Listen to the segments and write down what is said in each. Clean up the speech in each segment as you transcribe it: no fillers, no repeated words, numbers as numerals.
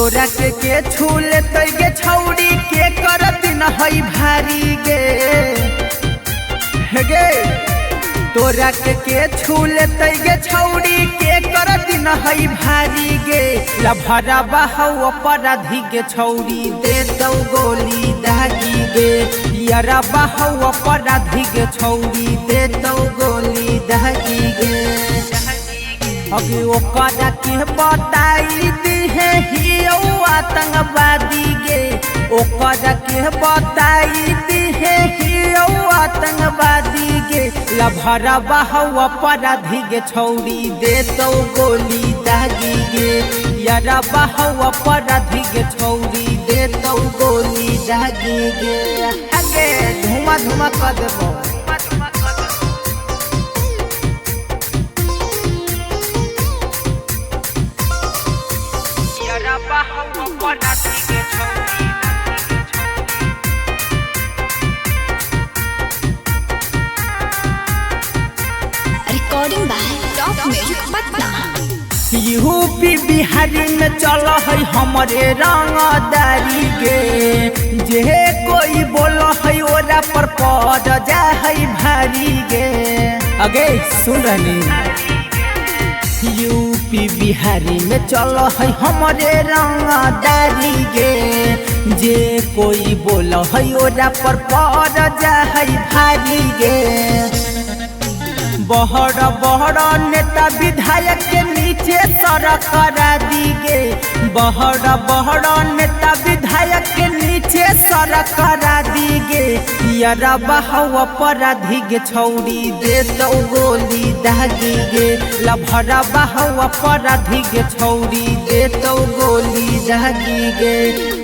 तोरा के छूले तैगे छौड़ी के करत न हई भारी गे गे। तोरा के छूले तैगे छौड़ी के करत न हई भारी गे। लभरा बहौ अपराधी के छौड़ी दे दौ गोली दागी गे। यारा बहौ अपराधी के छौड़ी दे दौ गोली दागी गे। अगे ओकरा के बताई दिहे हियो आतंकवादी गे। ओकरा के बताई दिहे हियो आतंकवादी गे। लभरा बहौ अपराधी के छौड़ी दे दौ गोली दागी गे। यारा बहौ अपराधी के छौड़ी दे दौ गोली दागी गे। आगे धुआं धुआं कर देबो। Recording by top music Patna. UP Bihari में चल है हमारे रंगदारी गे। जे कोई बोल है ओरा पर पड़ जा है भारी गे। अगे सुन रही यूपी बिहारी में चल है हमारे रंगदारी गे। जे कोई बोल है ओरा पर पड़ जा है भारी गे। बहड़ बहड़ नेता विधायक के नीचे सड़क करा दी गे। बहड़ बहड़ नेता विधायक के नीचे सड़क करा दी गे। यारा बहौ अपराधी के छौड़ी दे दौ गोली दागी गे। लभरा बहौ अपराधी के छौड़ी दे दौ गोली दागी गे।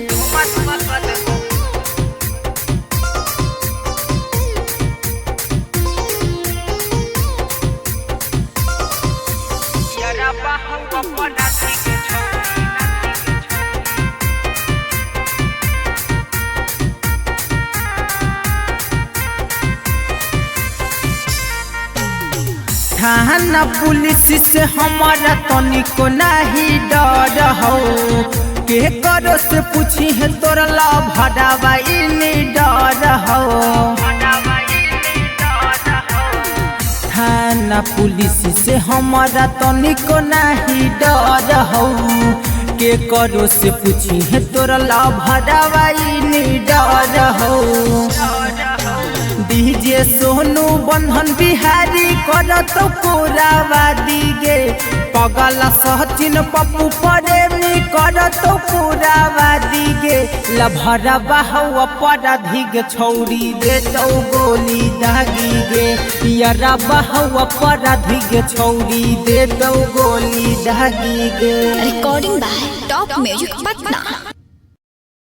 थाना पुलिस से हमारा तनिको नहीं डर हो। के करो से पूछी है तोरा लभरावा इनी डर हो। थाना पुलिस से हमारा तनिको नहीं डर हो। के करो से पूछी है तोरा लभरावा इनी डर हो। डीजे सोनू बंधन बिहारी करत पूरावादी गे। पगला सचिन पप्पू प्रेमी करत पूरावादी गे। लभरा बहौ अपराधी के छौड़ी दे दौ गोली दागी गे। यारा बहौ अपराधी के छौड़ी दे दौ गोली दागी गे। Recording by top music Patna.